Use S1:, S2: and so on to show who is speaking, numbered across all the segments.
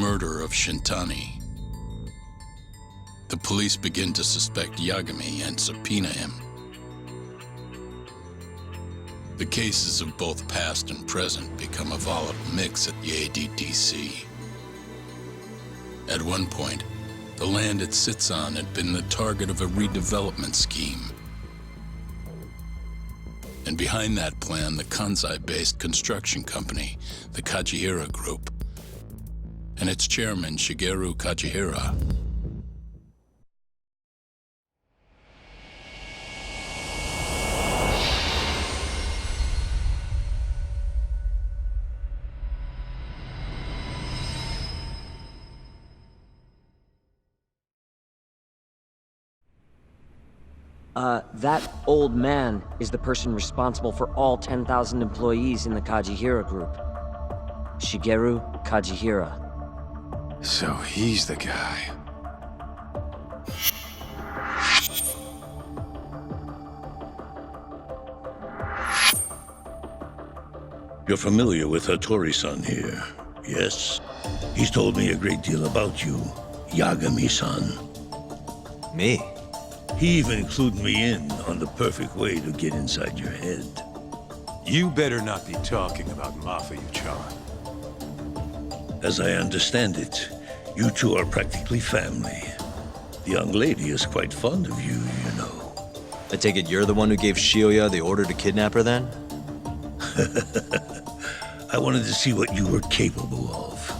S1: murder of Shintani. The police begin to suspect Yagami and subpoena him. The cases of both past and present become a volatile mix at the ADDC. At one point, the land it sits on had been the target of a redevelopment scheme. And behind that plan, the Kansai-based construction company, the Kajihira Group, and its chairman, Shigeru Kajihira.
S2: That old man is the person responsible for all 10,000 employees in the Kajihira Group. Shigeru Kajihira.
S3: So he's the guy.
S4: You're familiar with Hattori-san here, yes? He's told me a great deal about you, Yagami-san.
S3: Me?
S4: He even included me in on the perfect way to get inside your head.
S3: You better not be talking about Mafuyu-chan.
S4: As I understand it, you two are practically family. The young lady is quite fond of you, you know.
S5: I take it you're the one who gave Shioya the order to kidnap her then?
S4: I wanted to see what you were capable of.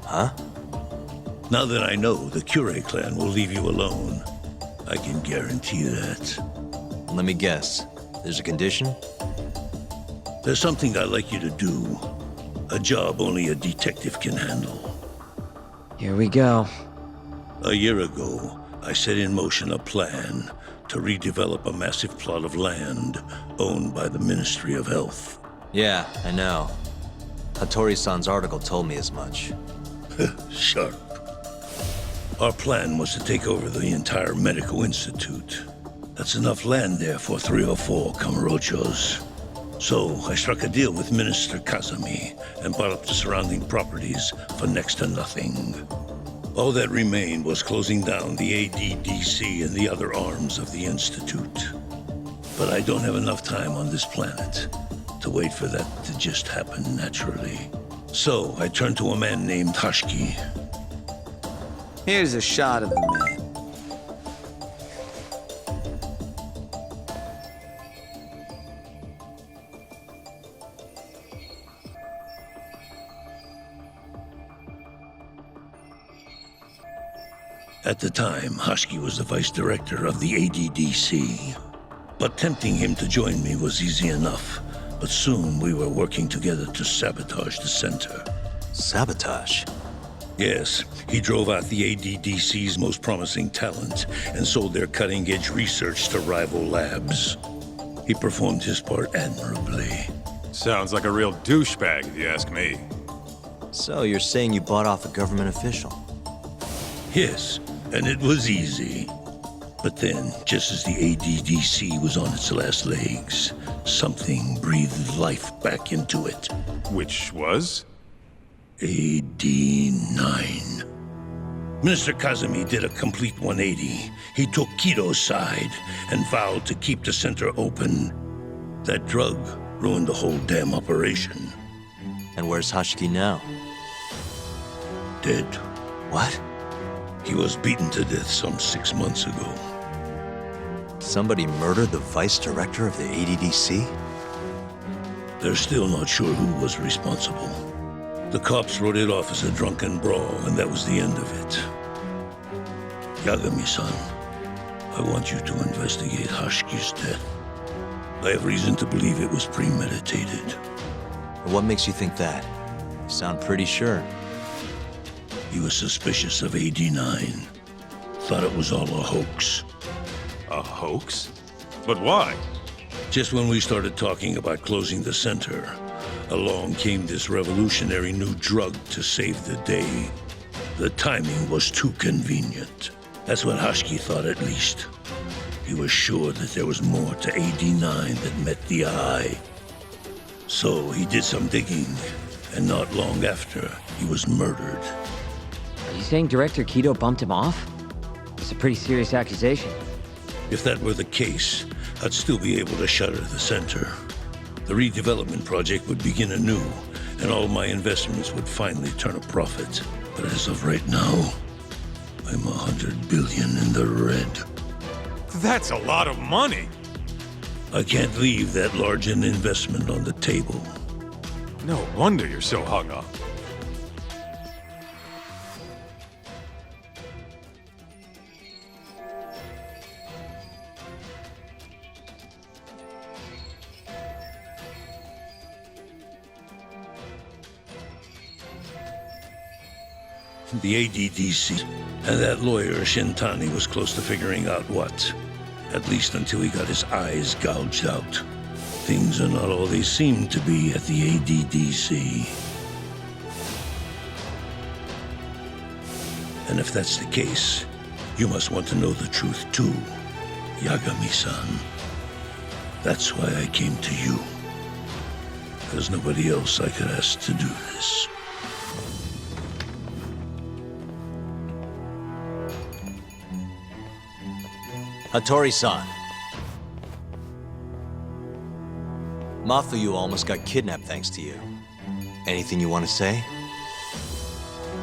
S5: Huh?
S4: Now that I know the Kure clan will leave you alone, I can guarantee that.
S5: Let me guess. There's a condition?
S4: There's something I'd like you to do. A job only a detective can handle.
S2: Here we go.
S4: A year ago, I set in motion a plan to redevelop a massive plot of land owned by the Ministry of Health.
S5: Yeah, I know. Hattori-san's article told me as much.
S4: Sharp. Our plan was to take over the entire medical institute. That's enough land there for 3 or 4 Kamurochos. So I struck a deal with Minister Kazami and bought up the surrounding properties for next to nothing. All that remained was closing down the ADDC and the other arms of the institute. But I don't have enough time on this planet to wait for that to just happen naturally. So I turned to a man named Hashiki.
S6: Here's a shot of the man.
S4: At the time, Hashiki was the vice director of the ADDC. But tempting him to join me was easy enough. But soon we were working together to sabotage the center.
S5: Sabotage?
S4: Yes, he drove out the ADDC's most promising talent and sold their cutting-edge research to rival labs. He performed his part admirably.
S3: Sounds like a real douchebag, if you ask me.
S5: So you're saying you bought off a government official?
S4: Yes, and it was easy. But then, just as the ADDC was on its last legs, something breathed life back into it.
S3: Which was?
S4: AD9. Minister Kazami did a complete 180. He took Kido's side and vowed to keep the center open. That drug ruined the whole damn operation.
S5: And where's Hashiki now?
S4: Dead.
S5: What?
S4: He was beaten to death some 6 months ago.
S5: Somebody murdered the vice director of the ADDC?
S4: They're still not sure who was responsible. The cops wrote it off as a drunken brawl, and that was the end of it. Yagami-san, I want you to investigate Hashiki's death. I have reason to believe it was premeditated.
S5: What makes you think that? You sound pretty sure.
S4: He was suspicious of AD9. Thought it was all a hoax.
S3: A hoax? But why?
S4: Just when we started talking about closing the center, along came this revolutionary new drug to save the day. The timing was too convenient. That's what Hashiki thought, at least. He was sure that there was more to AD9 that met the eye. So he did some digging, and not long after, he was murdered.
S2: Are you saying Director Kido bumped him off? It's a pretty serious accusation.
S4: If that were the case, I'd still be able to shutter the center. The redevelopment project would begin anew, and all my investments would finally turn a profit. But as of right now, I'm 100 billion in the red.
S3: That's a lot of money.
S4: I can't leave that large an investment on the table.
S3: No wonder you're so hung up.
S4: The ADDC and that lawyer Shintani was close to figuring out what. At least until he got his eyes gouged out. Things are not all they seem to be at the ADDC. And if that's the case, you must want to know the truth too, Yagami-san. That's why I came to you. There's nobody else I could ask to do this.
S5: Hattori-san. Mafuyu almost got kidnapped thanks to you. Anything you want to say?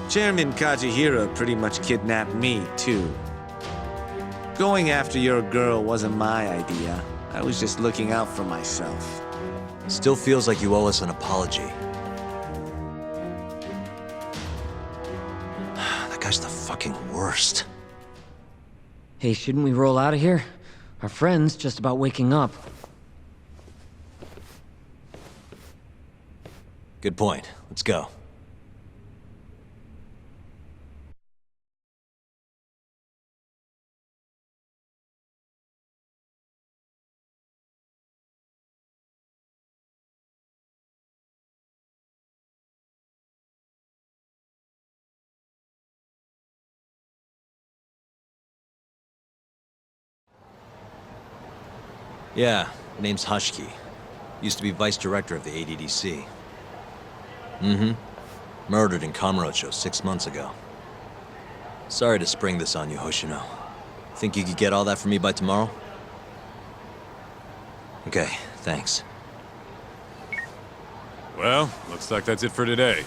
S6: Chairman Kajihira pretty much kidnapped me, too. Going after your girl wasn't my idea. I was just looking out for myself.
S5: Still feels like you owe us an apology. That guy's the fucking worst.
S2: Hey, shouldn't we roll out of here? Our friend's just about waking up.
S5: Good point. Let's go. Yeah, name's Hushki. Used to be vice director of the ADDC. Murdered in Kamurocho 6 months ago. Sorry to spring this on you, Hoshino. Think you could get all that for me by tomorrow? Okay, thanks.
S3: Well, looks like that's it for today.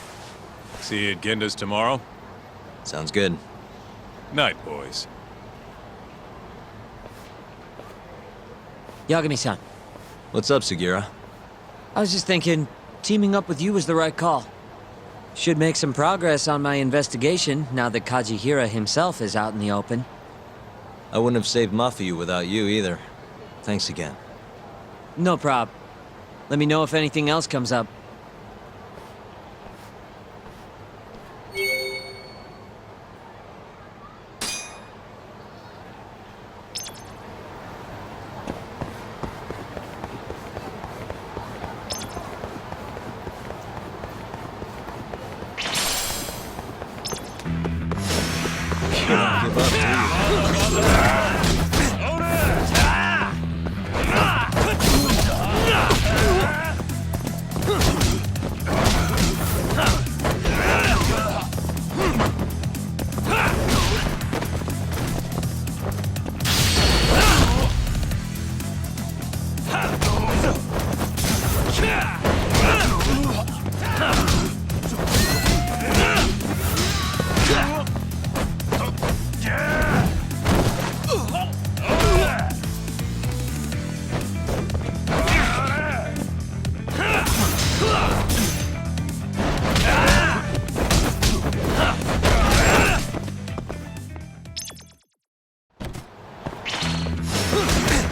S3: See you at Genda's tomorrow.
S5: Sounds good.
S3: Night, boys.
S2: Yagami-san,
S5: What's up, Sugira?
S2: I was just thinking, teaming up with you was the right call. Should make some progress on my investigation now that Kajihira himself is out in the open.
S5: I wouldn't have saved Mafuyu without you either. Thanks again.
S2: No prob. Let me know if anything else comes up.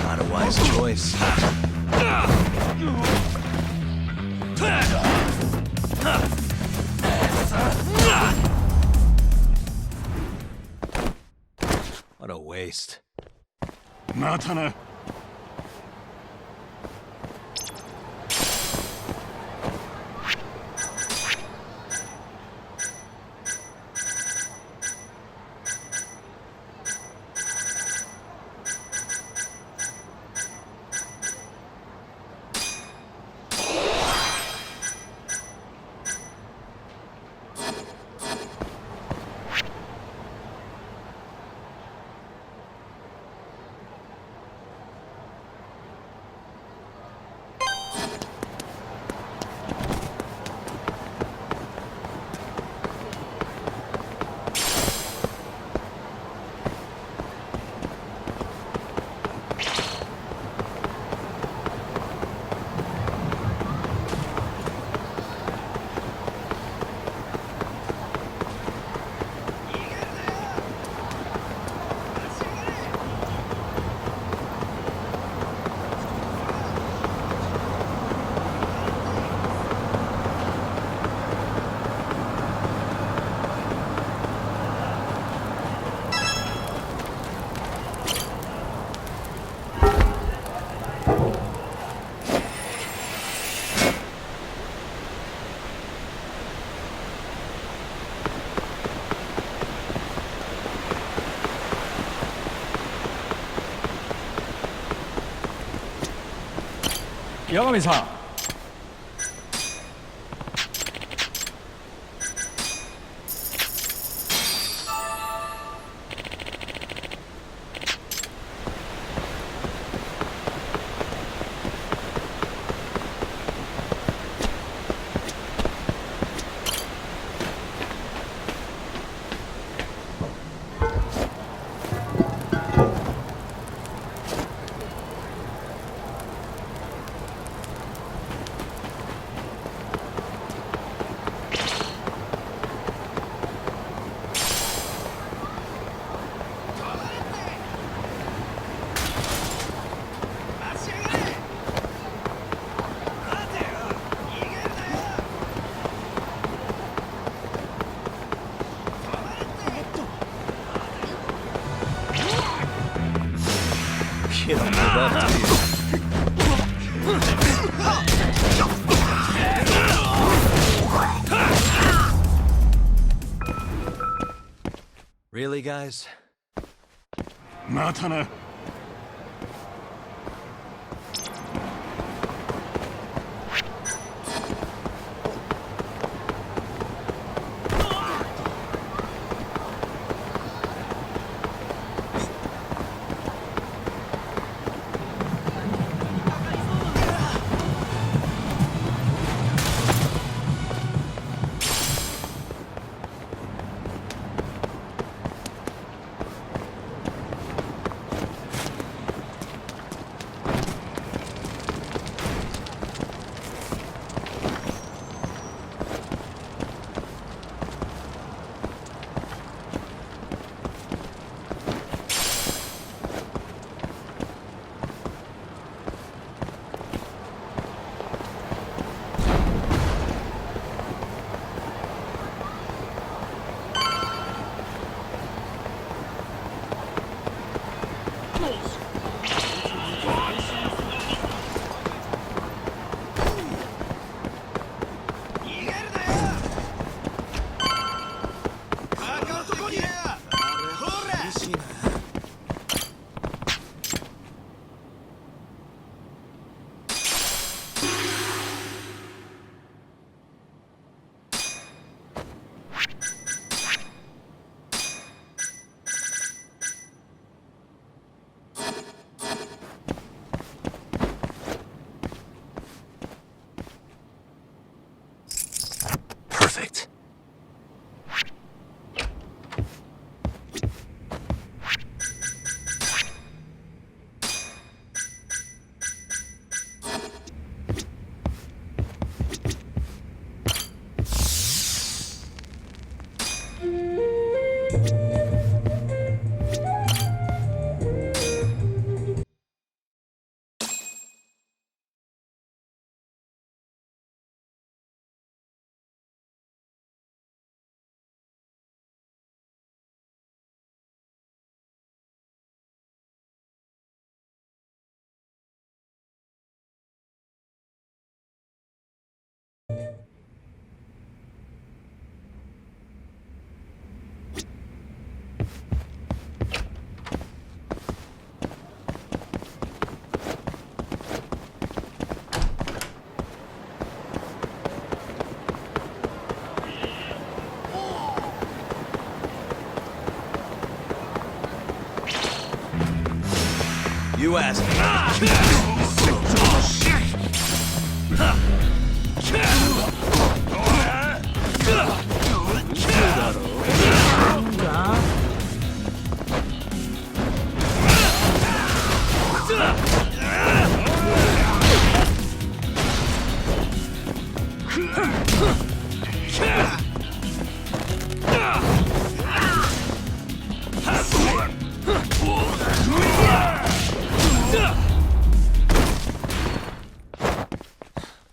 S5: Not a wise choice. What a waste.
S7: またな。
S8: 八神さん。
S5: You don't live up, do you? Really, guys?
S7: またな。
S5: Perfect. You asked me.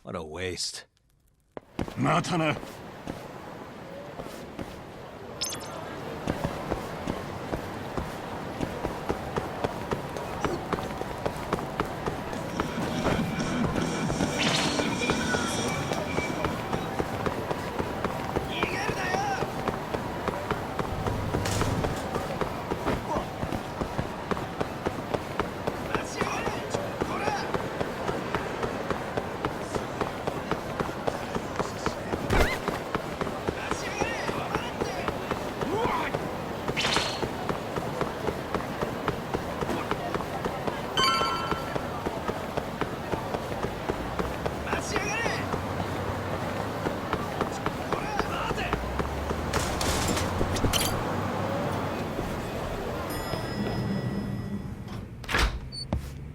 S5: What a waste.
S7: またな。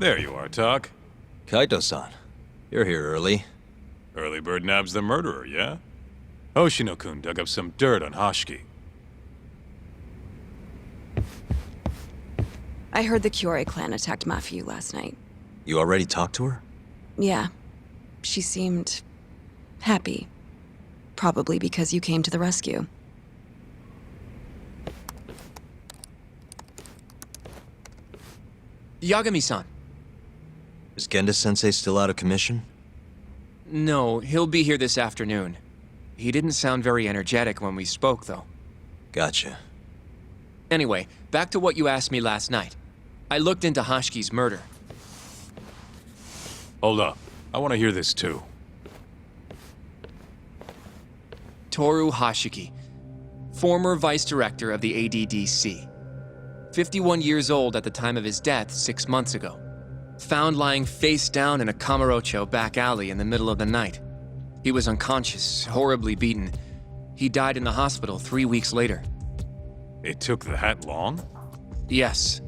S3: There you are, Tak.
S5: Kaito-san, you're here early.
S3: Early bird nabs the murderer, yeah? Hoshino-kun dug up some dirt on Hashiki.
S8: I heard the Kyorei clan attacked Mafiu last night.
S5: You already talked to her?
S8: Yeah. She seemed... happy. Probably because you came to the rescue.
S9: Yagami-san.
S5: Is Genda-sensei still out of commission?
S9: No, he'll be here this afternoon. He didn't sound very energetic when we spoke, though.
S5: Gotcha.
S9: Anyway, back to what you asked me last night. I looked into Hashiki's murder.
S3: Hold up. I want to hear this too.
S9: Toru Hashiki, former vice director of the ADDC. 51 years old at the time of his death 6 months ago. Found lying face down in a Kamurocho back alley in the middle of the night. He was unconscious, horribly beaten. He died in the hospital 3 weeks later.
S3: It took that long?
S9: Yes.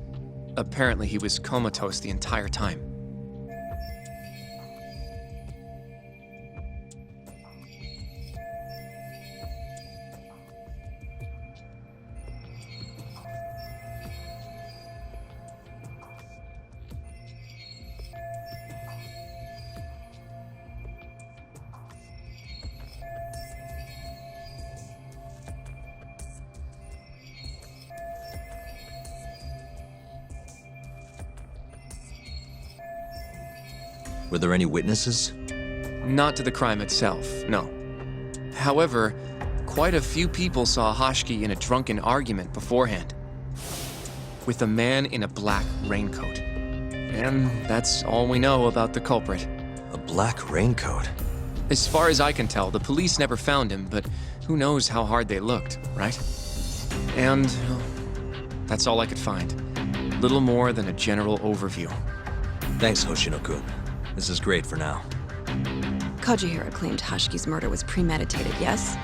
S9: Apparently he was comatose the entire time.
S5: Were there any witnesses?
S9: Not to the crime itself, no. However, quite a few people saw Hashiki in a drunken argument beforehand. With a man in a black raincoat. And that's all we know about the culprit.
S5: A black raincoat?
S9: As far as I can tell, the police never found him, but who knows how hard they looked, right? And well, that's all I could find. Little more than a general overview.
S5: Thanks, Hoshino-kun. This is great for now.
S8: Kajihira claimed Hashiki's murder was premeditated, yes?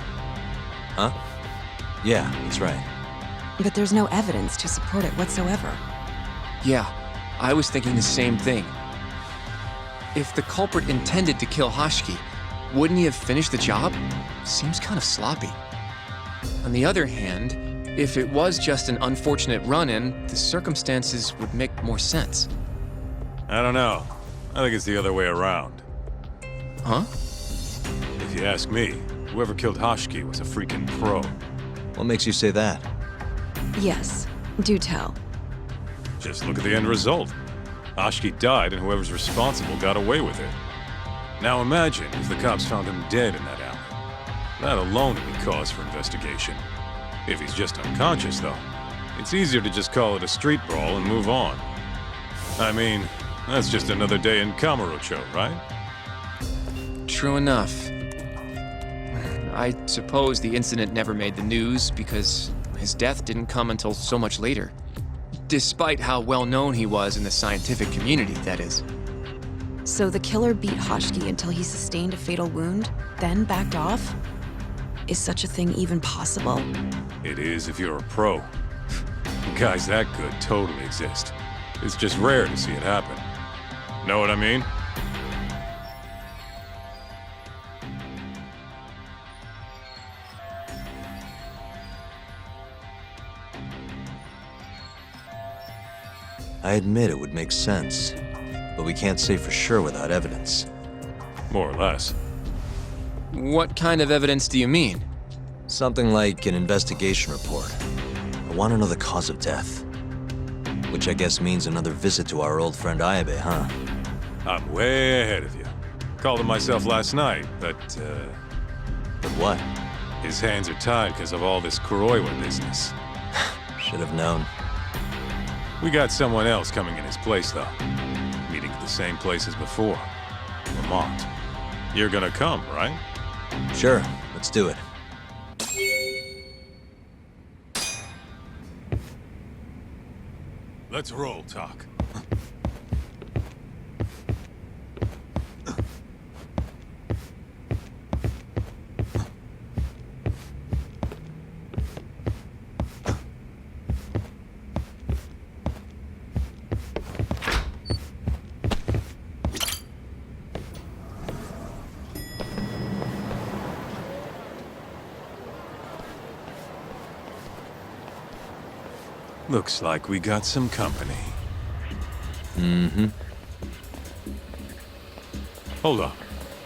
S5: Huh? Yeah, that's right.
S8: But there's no evidence to support it whatsoever.
S9: Yeah, I was thinking the same thing. If the culprit intended to kill Hashiki, wouldn't he have finished the job? Seems kind of sloppy. On the other hand, if it was just an unfortunate run-in, the circumstances would make more sense.
S3: I don't know. I think it's the other way around.
S9: Huh?
S3: If you ask me, whoever killed Hashiki was a freaking pro.
S5: What makes you say that?
S8: Yes, do tell.
S3: Just look at the end result. Hashiki died and whoever's responsible got away with it. Now imagine if the cops found him dead in that alley. That alone would be cause for investigation. If he's just unconscious, though, it's easier to just call it a street brawl and move on. I mean, that's just another day in Kamurocho, right?
S9: True enough. I suppose the incident never made the news because his death didn't come until so much later. Despite how well known he was in the scientific community, that is.
S8: So the killer beat Hashiki until he sustained a fatal wound, then backed off? Is such a thing even possible?
S3: It is if you're a pro. Guys that good totally exist. It's just rare to see it happen. Know what I mean?
S5: I admit it would make sense, but we can't say for sure without evidence.
S3: More or less.
S9: What kind of evidence do you mean?
S5: Something like an investigation report. I want to know the cause of death. Which I guess means another visit to our old friend Ayabe, huh?
S3: I'm way ahead of you. Called him myself last night, but
S5: But what?
S3: his hands are tied because of all this Kuroiwa business.
S5: Should have known.
S3: We got someone else coming in his place, though. Meeting at the same place as before. Lamont. You're gonna come, right?
S5: Sure, let's do it.
S3: Let's roll, Tak. Looks like we got some company.
S5: Mm-hmm.
S3: Hold up.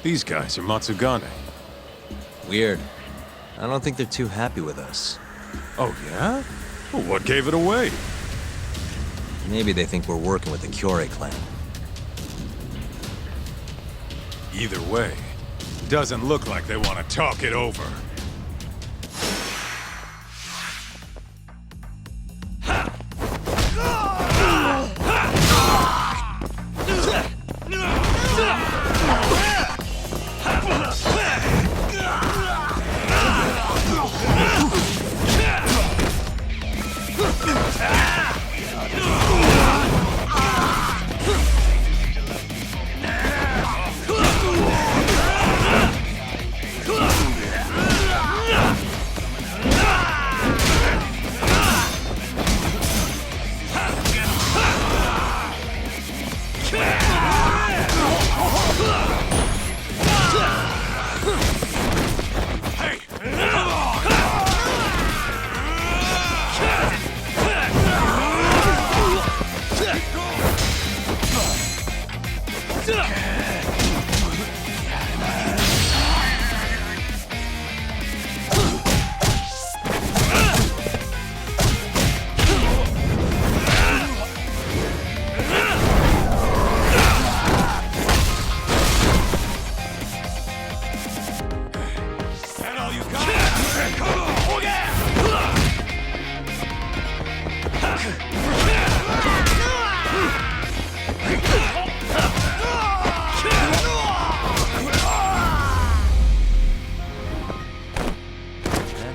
S3: These guys are Matsugane.
S5: Weird. I don't think they're too happy with us.
S3: Oh, yeah? Well, what gave it away?
S5: Maybe they think we're working with the Kyorei clan.
S3: Either way, doesn't look like they want to talk it over.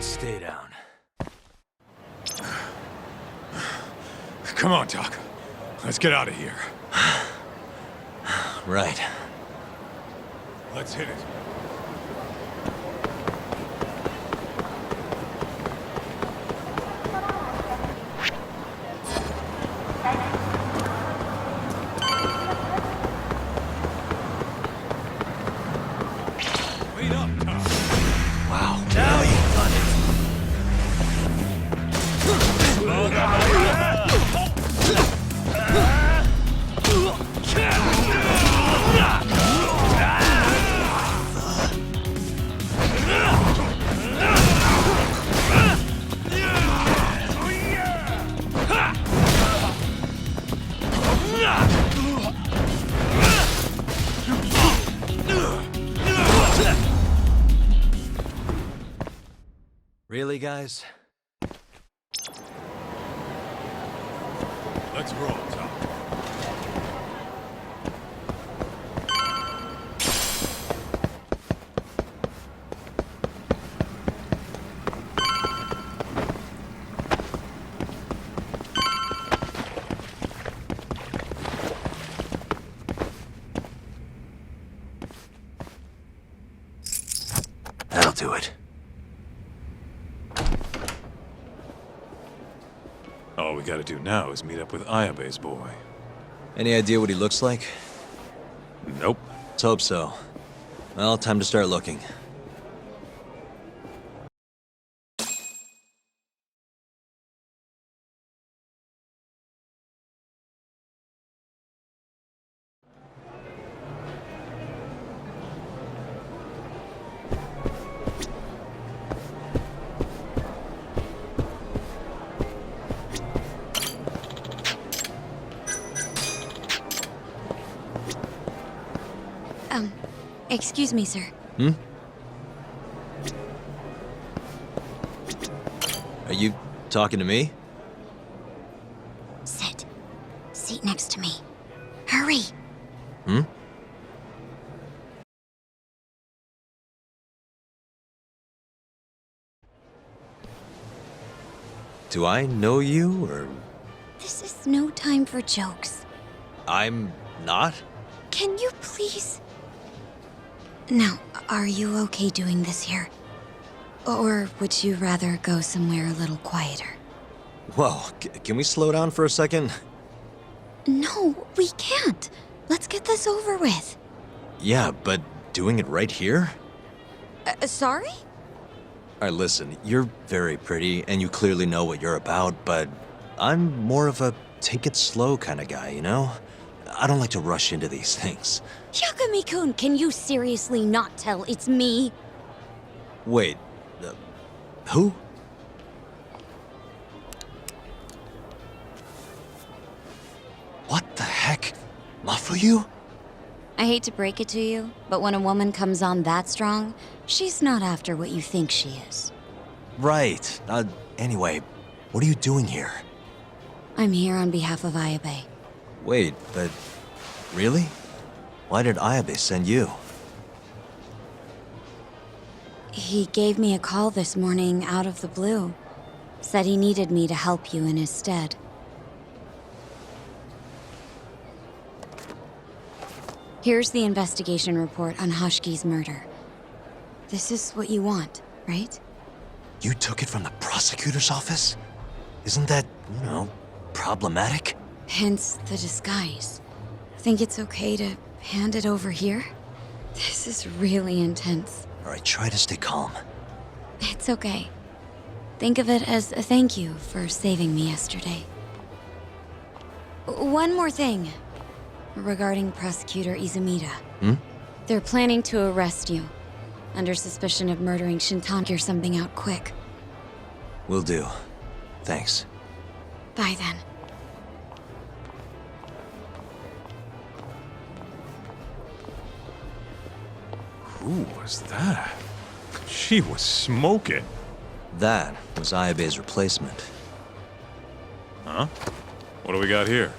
S5: Stay down.
S3: Come on, Doc. Let's get out of here.
S5: Right.
S3: Let's hit it. Wait up, Doc.
S5: Wow.
S4: Now you got it.
S5: Really, guys?
S3: Let's roll, Doc.
S5: That'll do it.
S3: All we gotta do now is meet up with Ayabe's boy.
S5: Any idea what he looks like?
S3: Nope.
S5: Let's hope so. Well, time to start looking.
S8: Excuse me, sir.
S5: Hmm? Are you talking to me?
S8: Sit. Seat next to me. Hurry.
S5: Hmm? Do I know you, or...
S8: This is no time for jokes.
S5: I'm not?
S8: Can you please... Now, are you okay doing this here? Or would you rather go somewhere a little quieter?
S5: Whoa, can we slow down for a second?
S8: No, we can't. Let's get this over with.
S5: Yeah, but doing it right here?
S8: Sorry?
S5: Alright, listen, you're very pretty, and you clearly know what you're about, but I'm more of a take it slow kind of guy, you know? I don't like to rush into these things.
S8: Yakamikun, can you seriously not tell it's me?
S5: Wait, who? What the heck? Mafuyu?
S8: I hate to break it to you, but when a woman comes on that strong, she's not after what you think she is.
S5: Right. Anyway, what are you doing here?
S8: I'm here on behalf of Ayabe.
S5: Wait, but... really? Why did Ayabe send you?
S8: He gave me a call this morning out of the blue. Said he needed me to help you in his stead. Here's the investigation report on Hashki's murder. This is what you want, right?
S5: You took it from the prosecutor's office? Isn't that, you know, problematic?
S8: Hence the disguise. Think it's okay to hand it over here? This is really intense.
S5: All right, try to stay calm.
S8: It's okay. Think of it as a thank you for saving me yesterday. One more thing. Regarding Prosecutor Izumida. They're planning to arrest you. Under suspicion of murdering Shintan. Figure something out quick.
S5: Will do. Thanks.
S8: Bye then.
S3: Who was that? She was smoking.
S5: That was Ayabe's replacement.
S3: Huh? What do we got here?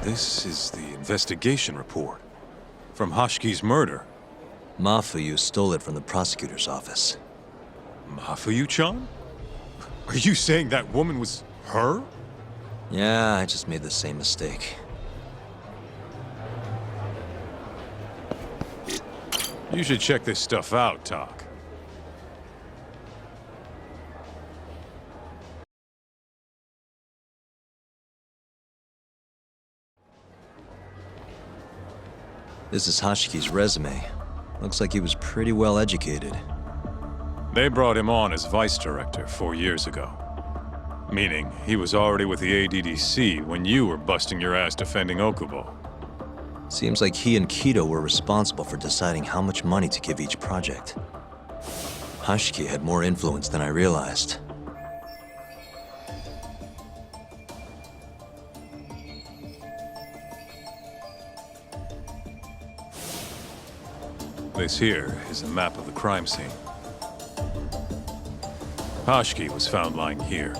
S3: This is the investigation report from Hashki's murder.
S5: Mafuyu stole it from the prosecutor's office.
S3: Mafuyu-chan? Are you saying that woman was her?
S5: Yeah, I just made the same mistake.
S3: You should check this stuff out, Tak.
S5: This is Hashiki's resume. Looks like he was pretty well educated.
S3: They brought him on as vice director 4 years ago. Meaning, he was already with the ADDC when you were busting your ass defending Okubo.
S5: Seems like he and Kido were responsible for deciding how much money to give each project. Hashiki had more influence than I realized.
S3: This here is a map of the crime scene. Hashki was found lying here.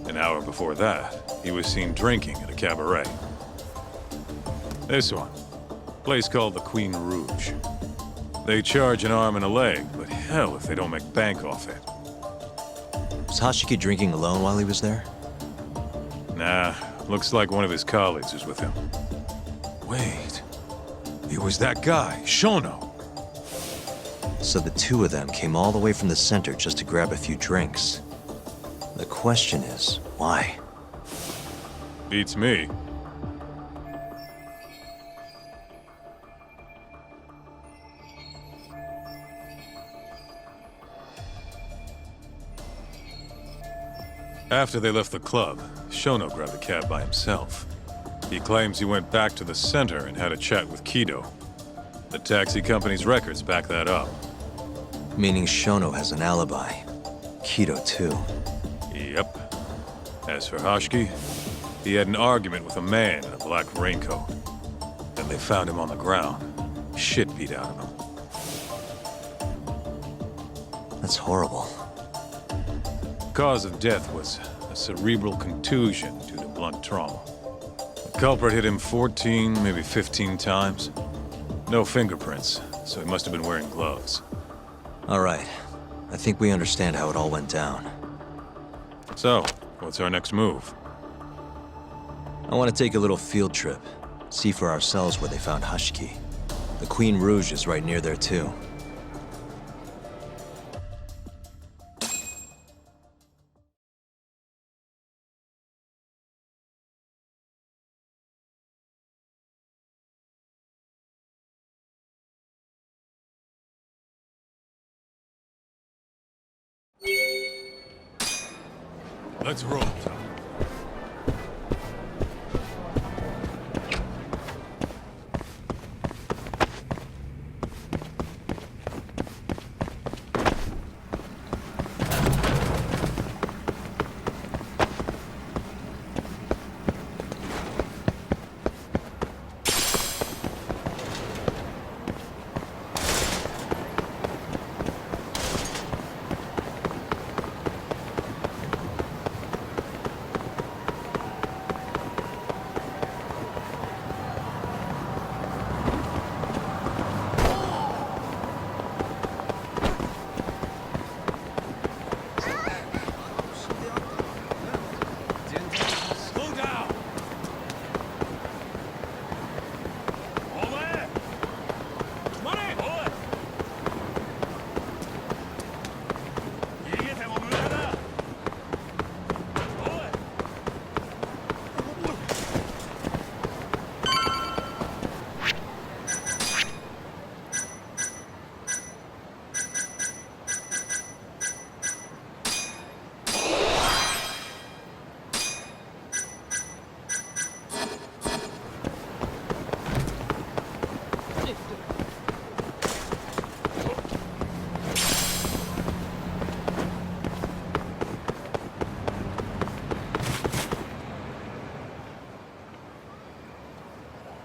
S3: An hour before that, he was seen drinking at a cabaret. This one, place called the Queen Rouge. They charge an arm and a leg, but hell if they don't make bank off it.
S5: Was Hashiki drinking alone while he was there?
S3: Nah, looks like one of his colleagues was with him. Wait, it was that guy, Shono.
S5: So the two of them came all the way from the center just to grab a few drinks. The question is, why?
S3: Beats me. After they left the club, Shono grabbed a cab by himself. He claims he went back to the center and had a chat with Kido. The taxi company's records back that up.
S5: Meaning Shono has an alibi. Kido too.
S3: Yep. As for Hashki, he had an argument with a man in a black raincoat. Then they found him on the ground, shit beat out of him.
S5: That's horrible.
S3: Cause of death was a cerebral contusion due to blunt trauma. The culprit hit him 14, maybe 15 times. No fingerprints, so he must have been wearing gloves.
S5: All right. I think we understand how it all went down.
S3: So, what's our next move?
S5: I want to take a little field trip. See for ourselves where they found Hashiki. The Queen Rouge is right near there too.
S3: Let's roll, Tom.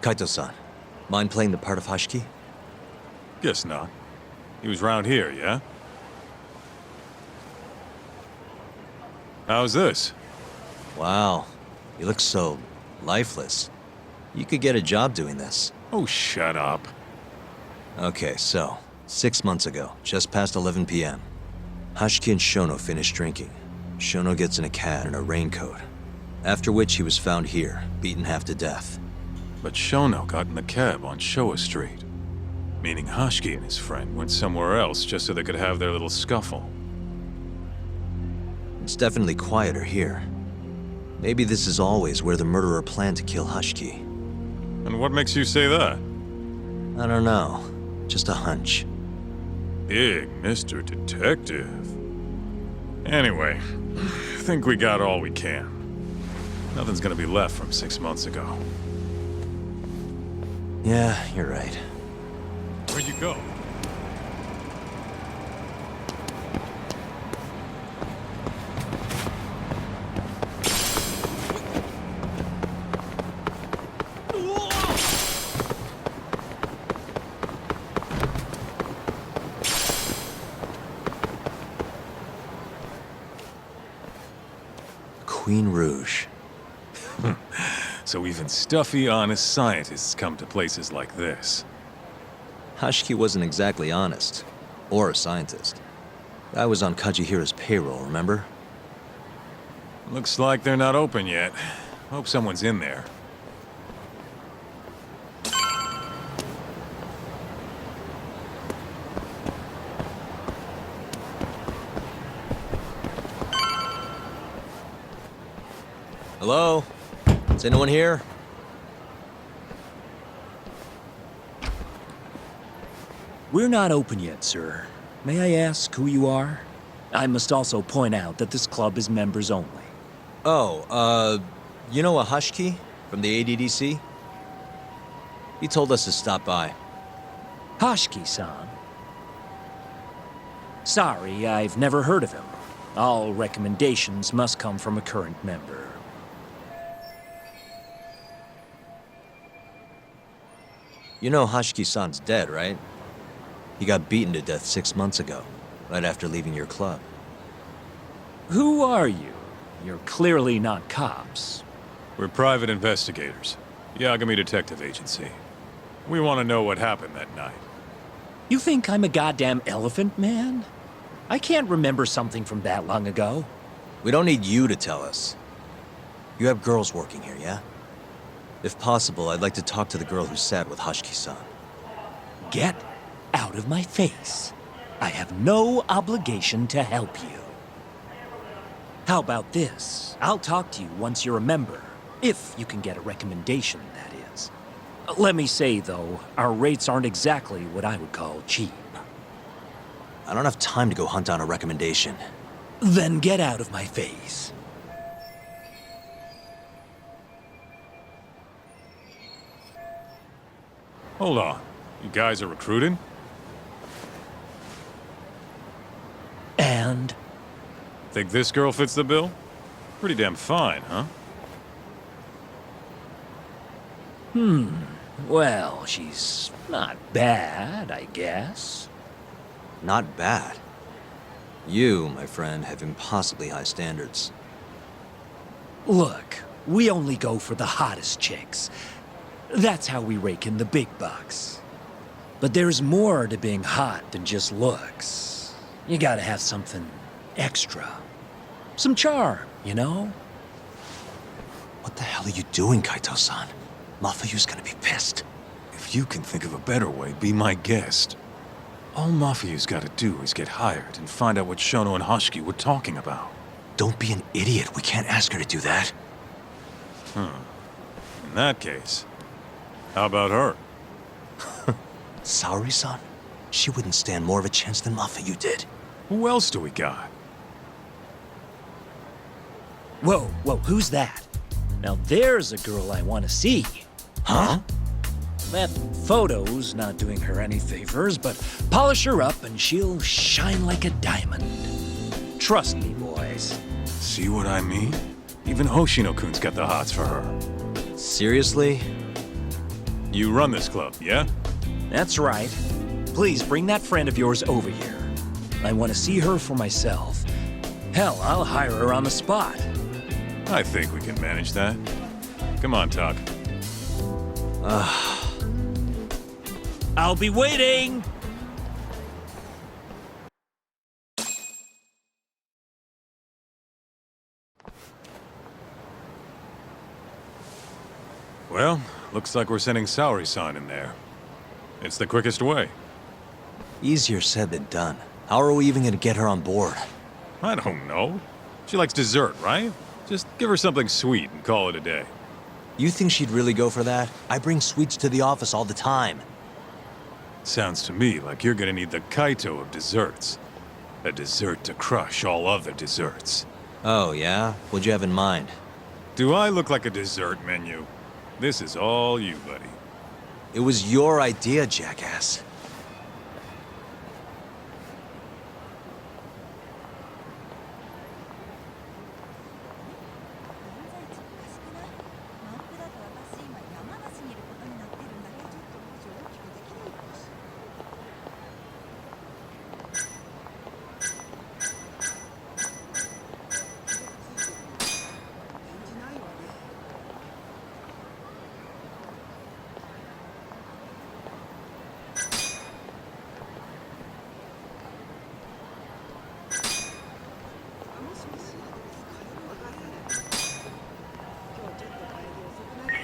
S5: Kaito-san, mind playing the part of Hashiki?
S3: Guess not. He was round here, yeah? How's this?
S5: Wow, you look so lifeless. You could get a job doing this.
S3: Oh, shut up.
S5: Okay, so, 6 months ago, just past 11 p.m., Hashiki and Shono finished drinking. Shono gets in a cab and a raincoat, after which he was found here, beaten half to death.
S3: But Shono got in the cab on Showa Street. Meaning Hashiki and his friend went somewhere else just so they could have their little scuffle.
S5: It's definitely quieter here. Maybe this is always where the murderer planned to kill Hashiki.
S3: And what makes you say that?
S5: I don't know. Just a hunch.
S3: Big Mr. Detective. Anyway, I think we got all we can. Nothing's gonna be left from 6 months ago.
S5: Yeah, you're right.
S3: Where'd you go?
S5: Queen Rouge.
S3: So even stuffy, honest scientists come to places like this.
S5: Hashiki wasn't exactly honest. Or a scientist. I was on Kajihira's payroll, remember?
S3: Looks like they're not open yet. Hope someone's in there.
S5: Hello? Is anyone here?
S10: We're not open yet, sir. May I ask who you are? I must also point out that this club is members only.
S5: Oh, you know a Hashiki from the ADDC? He told us to stop by.
S10: Hashiki-san? Sorry, I've never heard of him. All recommendations must come from a current member.
S5: You know Hashiki-san's dead, right? He got beaten to death 6 months ago, right after leaving your club.
S10: Who are you? You're clearly not cops.
S3: We're private investigators. Yagami Detective Agency. We want to know what happened that night.
S10: You think I'm a goddamn elephant man? I can't remember something from that long ago.
S5: We don't need you to tell us. You have girls working here, yeah? If possible, I'd like to talk to the girl who sat with Hashiki-san.
S10: Get out of my face. I have no obligation to help you. How about this? I'll talk to you once you're a member. If you can get a recommendation, that is. Let me say, though, our rates aren't exactly what I would call cheap.
S5: I don't have time to go hunt down a recommendation.
S10: Then get out of my face.
S3: Hold on. You guys are recruiting?
S10: And?
S3: Think this girl fits the bill? Pretty damn fine, huh?
S10: Well, she's not bad, I guess.
S5: Not bad. You, my friend, have impossibly high standards.
S10: Look, we only go for the hottest chicks. That's how we rake in the big bucks. But there's more to being hot than just looks. You gotta have something extra. Some charm, you know?
S5: What the hell are you doing, Kaito-san? Mafuyu's gonna be pissed.
S3: If you can think of a better way, be my guest. All Mafuyu's gotta do is get hired and find out what Shono and Hashiki were talking about.
S5: Don't be an idiot. We can't ask her to do that.
S3: In that case, how about her?
S5: Saori-san? She wouldn't stand more of a chance than Mafuyu did.
S3: Who else do we got?
S10: Whoa, who's that? Now there's a girl I want to see.
S5: Huh?
S10: That photo's not doing her any favors, but polish her up and she'll shine like a diamond. Trust me, boys.
S3: See what I mean? Even Hoshino-kun's got the hots for her.
S5: Seriously?
S3: You run this club, yeah?
S10: That's right. Please bring that friend of yours over here. I want to see her for myself. Hell, I'll hire her on the spot.
S3: I think we can manage that. Come on, Tuck.
S10: I'll be waiting!
S3: Well, looks like we're sending Saori-san in there. It's the quickest way.
S5: Easier said than done. How are we even gonna get her on board?
S3: I don't know. She likes dessert, right? Just give her something sweet and call it a day.
S5: You think she'd really go for that? I bring sweets to the office all the time.
S3: Sounds to me like you're gonna need the Kaito of desserts. A dessert to crush all other desserts.
S5: Oh, yeah? What'd you have in mind?
S3: Do I look like a dessert menu? This is all you, buddy.
S5: It was your idea, jackass.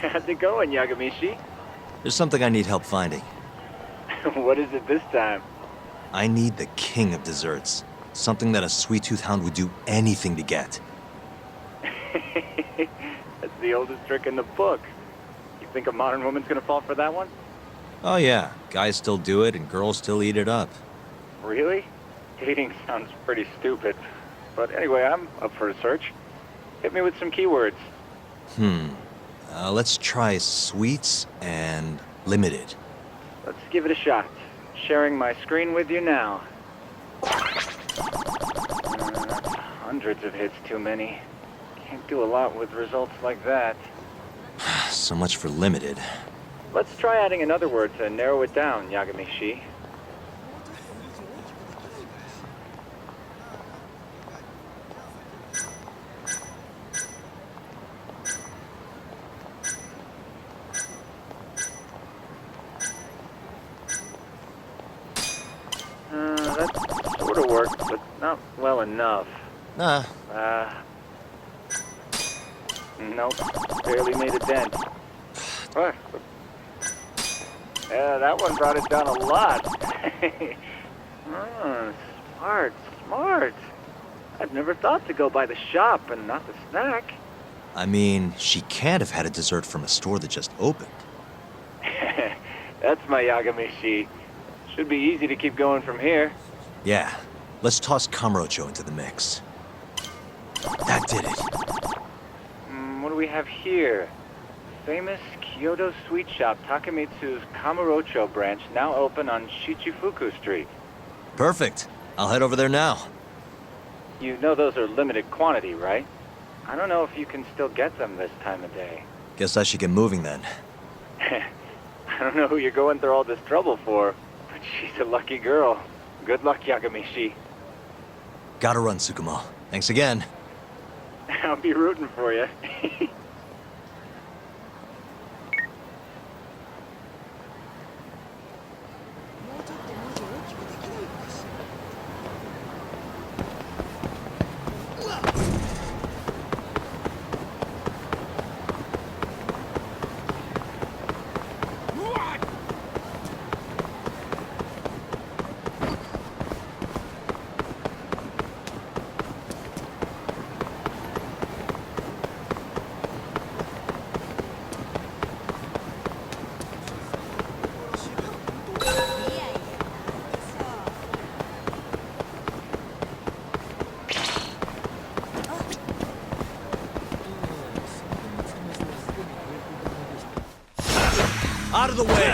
S11: How's it going, Yagamishi?
S5: There's something I need help finding.
S11: What is it this time?
S5: I need the king of desserts. Something that a sweet-tooth hound would do anything to get.
S11: That's the oldest trick in the book. You think a modern woman's gonna fall for that one?
S5: Oh yeah, guys still do it and girls still eat it up.
S11: Really? Dating sounds pretty stupid. But anyway, I'm up for a search. Hit me with some keywords.
S5: Let's try sweets and limited.
S11: Let's give it a shot. Sharing my screen with you now. Hundreds of hits too many. Can't do a lot with results like that.
S5: So much for limited.
S11: Let's try adding another word to narrow it down, Yagamishi. That sort of worked, but not well enough.
S5: Nah.
S11: Nope. Barely made a dent. What? Yeah, that one brought it down a lot. Smart. I've never thought to go by the shop and not the snack.
S5: I mean, she can't have had a dessert from a store that just opened.
S11: That's my Yagamishi. Should be easy to keep going from here.
S5: Yeah. Let's toss Kamurocho into the mix. That did it.
S11: What do we have here? famous Kyoto sweet shop Takemitsu's Kamurocho branch now open on Shichifuku Street.
S5: Perfect. I'll head over there now.
S11: You know those are limited quantity, right? I don't know if you can still get them this time of day.
S5: Guess I should get moving then.
S11: I don't know who you're going through all this trouble for, but she's a lucky girl. Good luck, Yagamishi.
S5: Gotta run, Tsukumo. Thanks again.
S11: I'll be rooting for you.
S5: Out of the way!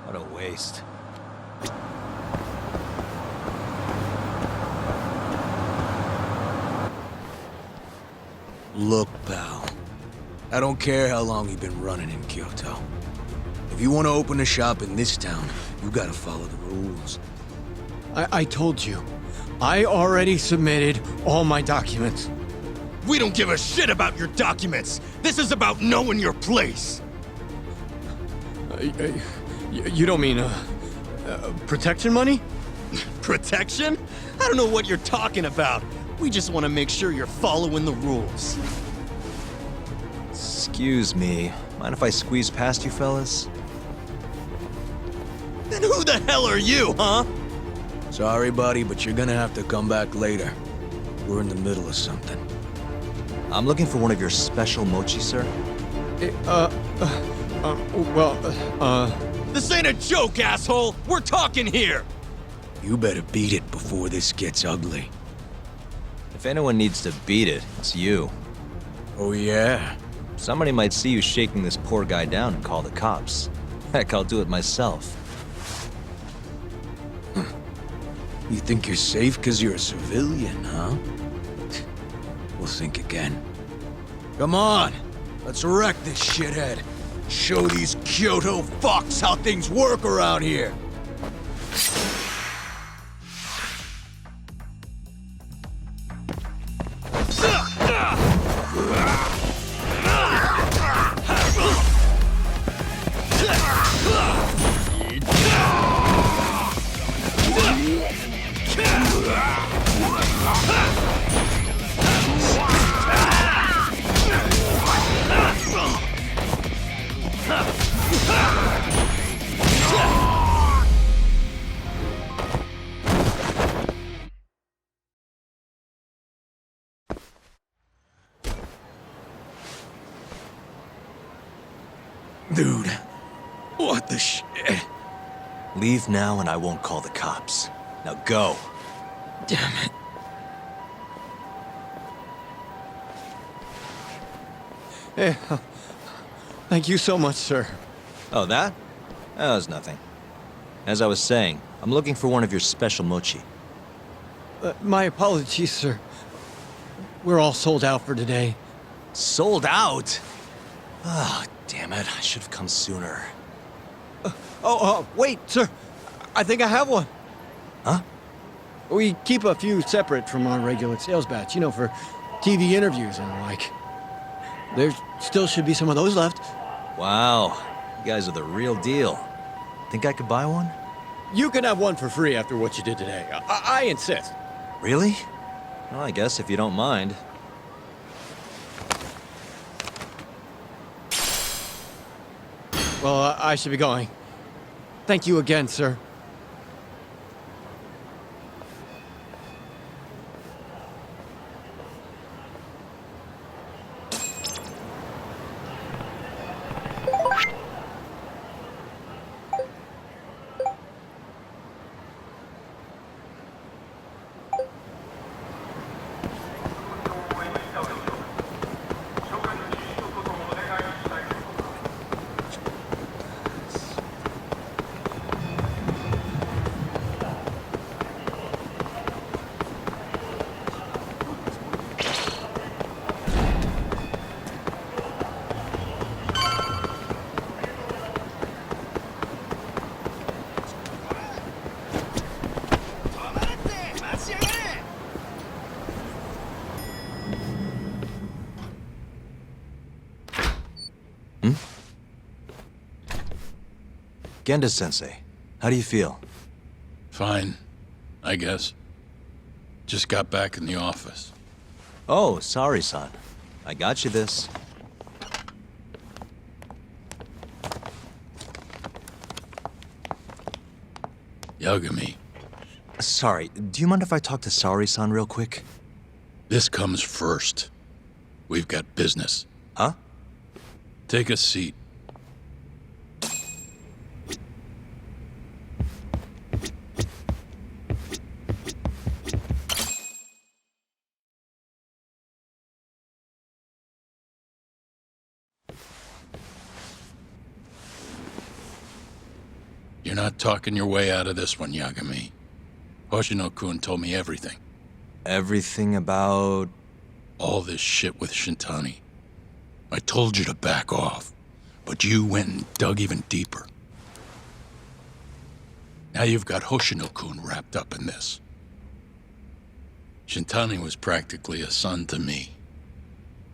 S5: What a waste.
S12: Look, pal. I don't care how long you've been running in Kyoto. If you want to open a shop in this town, you gotta follow the rules.
S13: I told you. I already submitted all my documents.
S14: We don't give a shit about your documents! This is about knowing your place!
S13: You don't mean, protection money?
S14: Protection? I don't know what you're talking about. We just want to make sure you're following the rules.
S5: Excuse me. Mind if I squeeze past you fellas?
S14: Then who the hell are you, huh?
S12: Sorry, buddy, but you're gonna have to come back later. We're in the middle of something.
S5: I'm looking for one of your special mochi, sir.
S14: This ain't a joke, asshole! We're talking here!
S12: You better beat it before this gets ugly.
S5: If anyone needs to beat it, it's you.
S12: Oh, yeah?
S5: Somebody might see you shaking this poor guy down and call the cops. Heck, I'll do it myself.
S12: You think you're safe because you're a civilian, huh? We'll think again. Come on! Let's wreck this shithead! Show these Kyoto fucks how things work around here! Dude, what the shit?
S5: Leave now and I won't call the cops. Now go.
S12: Damn it.
S13: Hey, thank you so much, sir.
S5: Oh, that? That was nothing. As I was saying, I'm looking for one of your special mochi.
S13: My apologies, sir. We're all sold out for today.
S5: Sold out? Ah, damn it. I should have come sooner.
S13: Wait, sir. I think I have one.
S5: Huh?
S13: We keep a few separate from our regular sales batch, you know, for TV interviews and the like. There still should be some of those left.
S5: Wow. You guys are the real deal. Think I could buy one?
S13: You can have one for free after what you did today. I insist.
S5: Really? Well, I guess if you don't mind.
S13: Well, I should be going. Thank you again, sir.
S5: Genda-sensei, how do you feel?
S1: Fine, I guess. Just got back in the office.
S5: Oh, sorry, son. I got you this.
S1: Yagami,
S5: Sorry, do you mind if I talk to Sari-san real quick?
S1: this comes first. We've got business.
S5: Huh?
S1: Take a seat. You're not talking your way out of this one, Yagami. Hoshino-kun told me everything.
S5: Everything about...
S1: All this shit with Shintani. I told you to back off, but you went and dug even deeper. Now you've got Hoshino-kun wrapped up in this. Shintani was practically a son to me.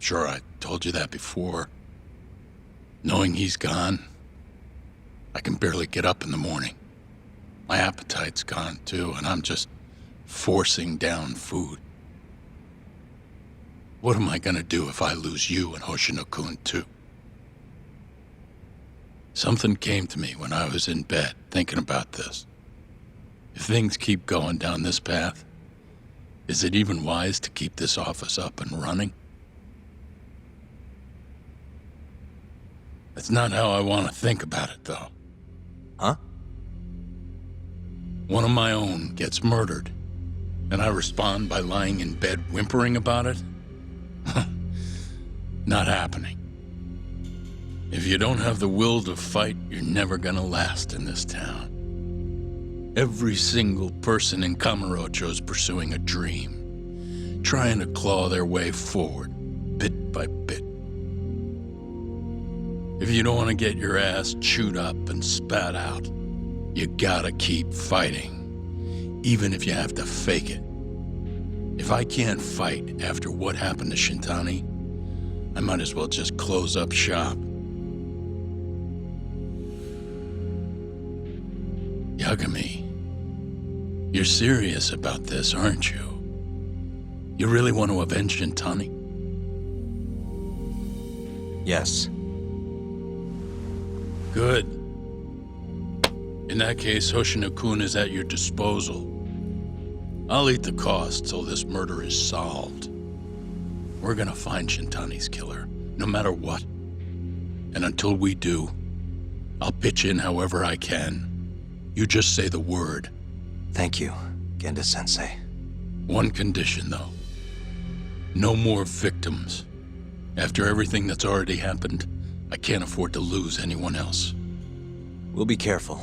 S1: Sure, I told you that before. Knowing he's gone, I can barely get up in the morning. My appetite's gone too, and I'm just forcing down food. What am I gonna do if I lose you and Hoshino-kun too? Something came to me when I was in bed thinking about this. If things keep going down this path, is it even wise to keep this office up and running? That's not how I want to think about it, though.
S5: Huh?
S1: One of my own gets murdered, and I respond by lying in bed whimpering about it? Not happening. If you don't have the will to fight, you're never gonna last in this town. Every single person in Kamurocho's pursuing a dream, trying to claw their way forward, bit by bit. If you don't want to get your ass chewed up and spat out, you gotta keep fighting, even if you have to fake it. If I can't fight after what happened to Shintani, I might as well just close up shop. Yagami, you're serious about this, aren't you? You really want to avenge Shintani?
S5: Yes.
S1: Good. In that case, Hoshino-kun is at your disposal. I'll eat the cost till this murder is solved. We're gonna find Shintani's killer, no matter what. And until we do, I'll pitch in however I can. You just say the word.
S5: Thank you, Genda-sensei.
S1: One condition, though. No more victims. After everything that's already happened, I can't afford to lose anyone else.
S5: We'll be careful.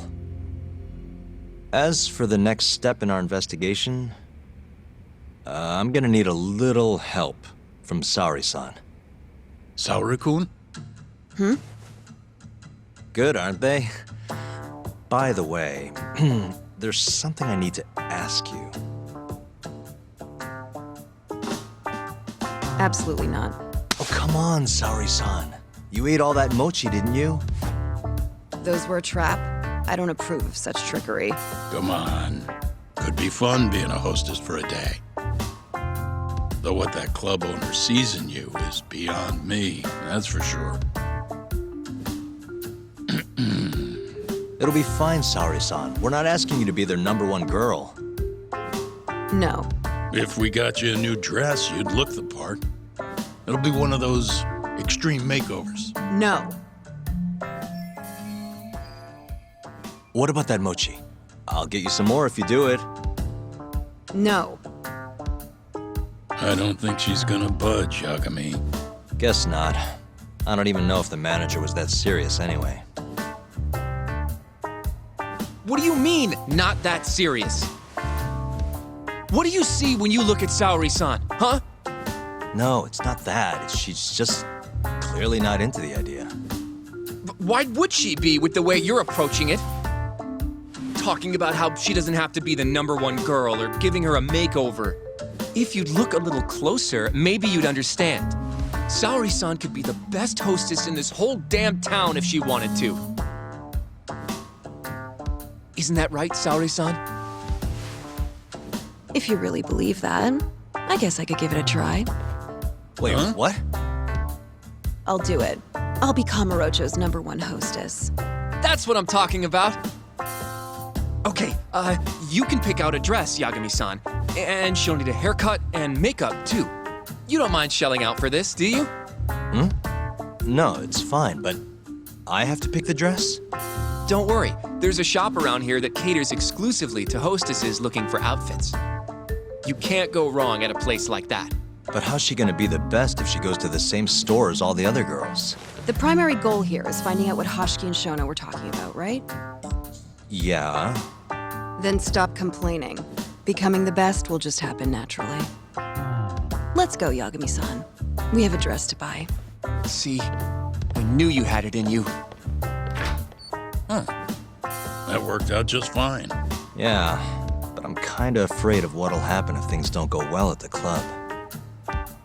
S5: As for the next step in our investigation, I'm gonna need a little help from Sari-san.
S1: Saori-kun?
S5: Good, aren't they? By the way, there's something I need to ask you.
S15: Absolutely not.
S5: Oh, come on, Saori-san. You ate all that mochi, didn't you?
S15: Those were a trap. I don't approve of such trickery.
S1: Come on. Could be fun being a hostess for a day. Though what that club owner sees in you is beyond me, that's for sure.
S5: It'll be fine, Saori-san. We're not asking you to be their #1 girl.
S15: No.
S1: If we got you a new dress, you'd look the part. It'll be one of those extreme makeovers.
S15: No.
S5: What about that mochi? I'll get you some more if you do it.
S15: No.
S1: I don't think she's gonna budge, Yagami.
S5: Guess not. I don't even know if the manager was that serious anyway.
S9: What do you mean, not that serious? What do you see when you look at Saori-san, huh?
S5: No, it's not that. She's just clearly not into the idea.
S9: Why would she be with the way you're approaching it? Talking about how she doesn't have to be the #1 girl or giving her a makeover. If you'd look a little closer, maybe you'd understand. Saori-san could be the best hostess in this whole damn town if she wanted to. Isn't that right, Saori-san?
S15: If you really believe that, I guess I could give it a try.
S5: Wait, what?
S15: I'll do it. I'll be Kamurocho's #1 hostess.
S9: That's what I'm talking about. Okay, you can pick out a dress, Yagami-san. And she'll need a haircut and makeup, too. You don't mind shelling out for this, do you?
S5: No, it's fine, but I have to pick the dress?
S9: Don't worry, there's a shop around here that caters exclusively to hostesses looking for outfits. You can't go wrong at a place like that.
S5: But how's she gonna be the best if she goes to the same store as all the other girls?
S15: The primary goal here is finding out what Hashiki and Shono were talking about, right?
S5: Yeah.
S15: Then stop complaining. Becoming the best will just happen naturally. Let's go, Yagami-san. We have a dress to buy.
S9: See, I knew you had it in you.
S1: That worked out just fine.
S5: Yeah, but I'm kinda afraid of what'll happen if things don't go well at the club.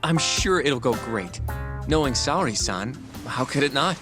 S9: I'm sure it'll go great. Knowing Saori-san, how could it not?